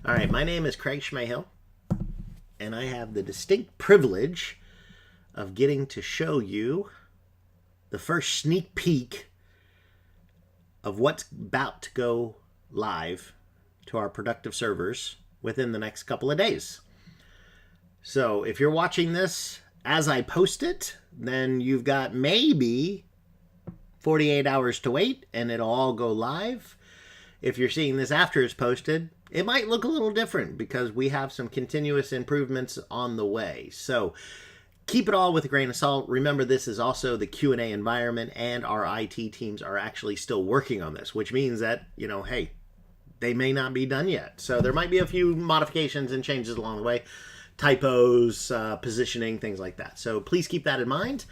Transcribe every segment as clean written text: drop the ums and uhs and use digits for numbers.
All right, my name is Craig Schmehill, and I have the distinct privilege of getting to show you the first sneak peek of what's about to go live to our productive servers within the next couple of days. So if you're watching this as I post it, then you've got maybe 48 hours to wait and it'll all go live. If you're seeing this after it's posted, it might look a little different because we have some continuous improvements on the way. So keep it all with a grain of salt. Remember, this is also the Q&A environment, and our IT teams are actually still working on this, which means that, hey, they may not be done yet. So there might be a few modifications and changes along the way, typos, positioning, things like that. So please keep that in mind.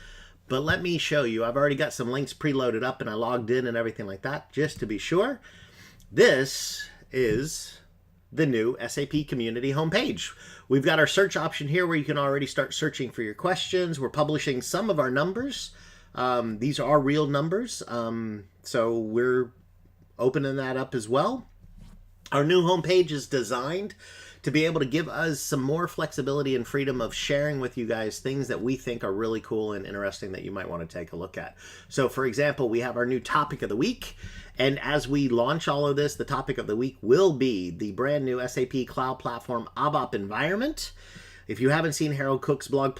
But let me show you. I've already got some links preloaded up and I logged in and everything like that, just to be sure. This is the new SAP Community homepage. We've got our search option here where you can already start searching for your questions. We're publishing some of our numbers. These are real numbers, so we're opening that up as well. Our new homepage is designed to be able to give us some more flexibility and freedom of sharing with you guys things that we think are really cool and interesting that you might want to take a look at. So for example, we have our new topic of the week. And as we launch all of this, the topic of the week will be the brand new SAP Cloud Platform ABAP environment. If you haven't seen Harold Cook's blog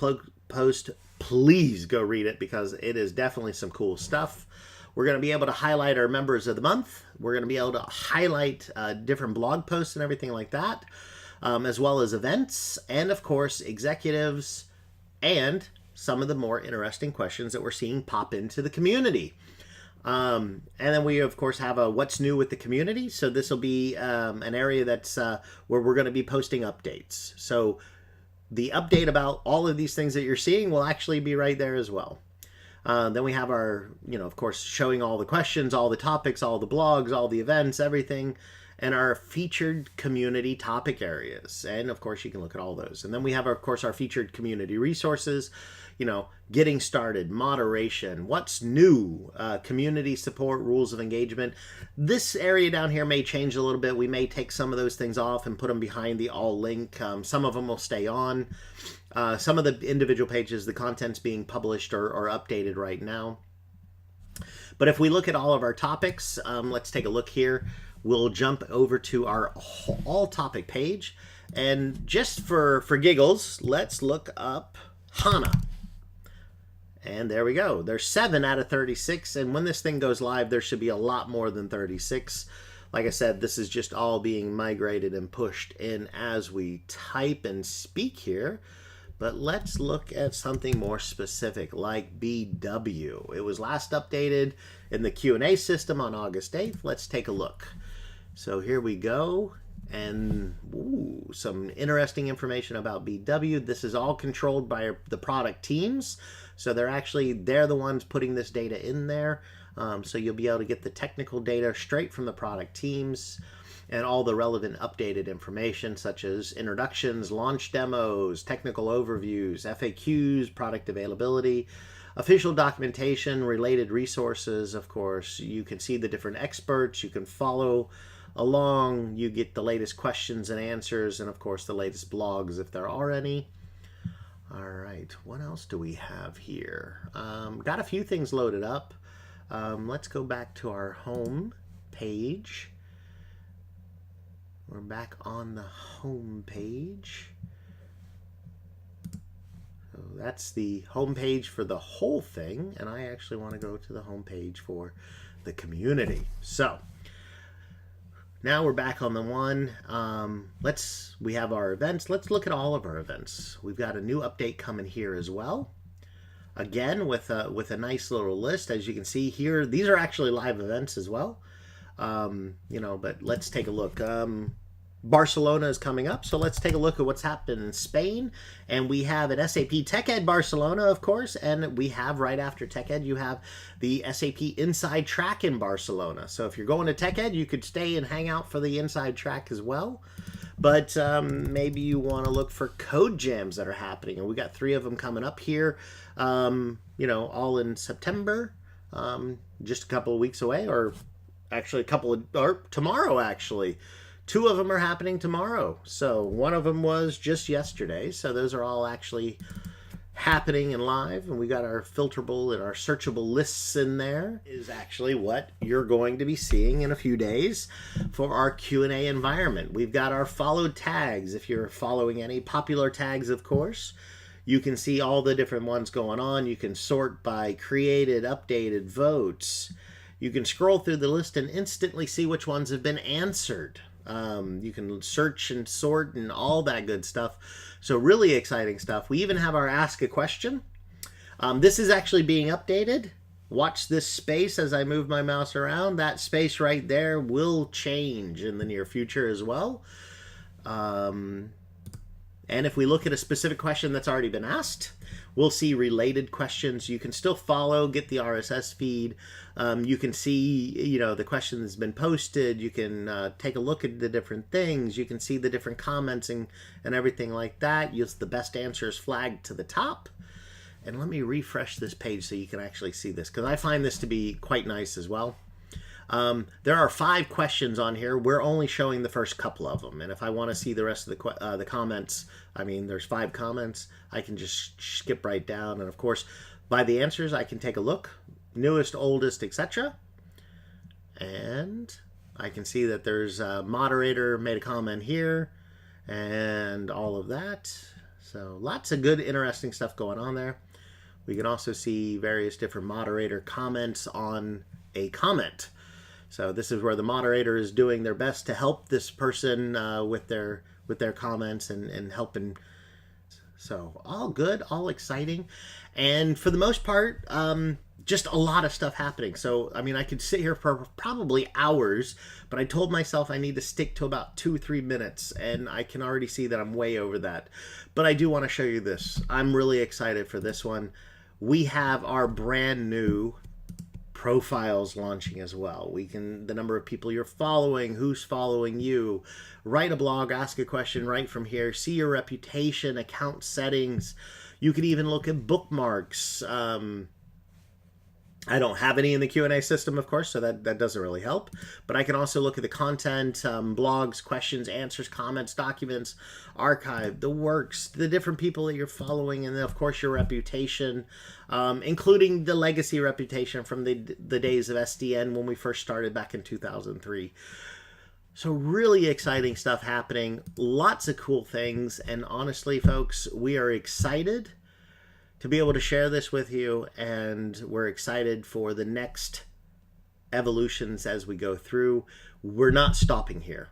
post, please go read it because it is definitely some cool stuff. We're going to be able to highlight our members of the month. We're going to be able to highlight different blog posts and everything like that, as well as events and, of course, executives and some of the more interesting questions that we're seeing pop into the community. And then we, of course, have a what's new with the community. So this will be an area that's where we're going to be posting updates. So the update about all of these things that you're seeing will actually be right there as well. Then we have our, of course, showing all the questions, all the topics, all the blogs, all the events, everything, and our featured community topic areas. And of course, you can look at all those. And then we have, of course, our featured community resources, getting started, moderation, what's new, community support, rules of engagement. This area down here may change a little bit. We may take some of those things off and put them behind the all link. Some of them will stay on. Some of the individual pages, the content's being published or updated right now. But if we look at all of our topics, let's take a look here. We'll jump over to our all topic page. And just for giggles, let's look up HANA. And there we go. There's 7 out of 36. And when this thing goes live, there should be a lot more than 36. Like I said, this is just all being migrated and pushed in as we type and speak here. But let's look at something more specific like BW. It was last updated in the Q&A system on August 8th. Let's take a look. So here we go. And some interesting information about BW. This is all controlled by the product teams. So they're the ones putting this data in there. So you'll be able to get the technical data straight from the product teams and all the relevant updated information such as introductions, launch demos, technical overviews, FAQs, product availability, official documentation, related resources. Of course, you can see the different experts. You can follow along. You get the latest questions and answers, and of course the latest blogs if there are any. All right, what else do we have here? Got a few things loaded up. Let's go back to our home page. We're back on the home page. So that's the home page for the whole thing, and I actually want to go to the home page for the community. So now we're back on the one. We have our events. Let's look at all of our events. We've got a new update coming here as well. Again, with a nice little list. As you can see here, these are actually live events as well. But let's take a look. Barcelona is coming up, so let's take a look at what's happening in Spain. And we have an SAP TechEd Barcelona, of course, and we have right after TechEd, you have the SAP Inside Track in Barcelona. So if you're going to TechEd, you could stay and hang out for the Inside Track as well. But maybe you want to look for code jams that are happening, and we got 3 of them coming up here, all in September, just a couple of weeks away, or actually tomorrow actually. 2 of them are happening tomorrow. So one of them was just yesterday. So those are all actually happening and live, and we got our filterable and our searchable lists in there. Is actually what you're going to be seeing in a few days for our Q&A environment. We've got our followed tags. If you're following any popular tags, of course, you can see all the different ones going on. You can sort by created, updated, votes. You can scroll through the list and instantly see which ones have been answered. You can search and sort and all that good stuff. So really exciting stuff. We even have our Ask a Question. This is actually being updated. Watch this space as I move my mouse around. That space right there will change in the near future as well. And if we look at a specific question that's already been asked, we'll see related questions. You can still follow, get the RSS feed. You can see, the question that's been posted. You can take a look at the different things. You can see the different comments and everything like that. Use the best answers flagged to the top. And let me refresh this page so you can actually see this, because I find this to be quite nice as well. There are 5 questions on here. We're only showing the first couple of them. And if I want to see the rest of the comments, there's 5 comments, I can just skip right down. And of course, by the answers, I can take a look, newest, oldest, etc. And I can see that there's a moderator made a comment here and all of that. So lots of good, interesting stuff going on there. We can also see various different moderator comments on a comment. So this is where the moderator is doing their best to help this person with their comments and helping. So all good, all exciting. And for the most part, just a lot of stuff happening. So, I could sit here for probably hours, but I told myself I need to stick to about 2-3 minutes, and I can already see that I'm way over that. But I do want to show you this. I'm really excited for this one. We have our brand new profiles launching as well. The number of people you're following, who's following you, write a blog, ask a question right from here, see your reputation, account settings. You can even look at bookmarks. I don't have any in the Q&A system, of course, so that doesn't really help. But I can also look at the content, blogs, questions, answers, comments, documents, archive, the works, the different people that you're following, and then, of course, your reputation, including the legacy reputation from the days of SDN when we first started back in 2003. So really exciting stuff happening, lots of cool things, and honestly, folks, we are excited to be able to share this with you, and we're excited for the next evolutions as we go through. We're not stopping here.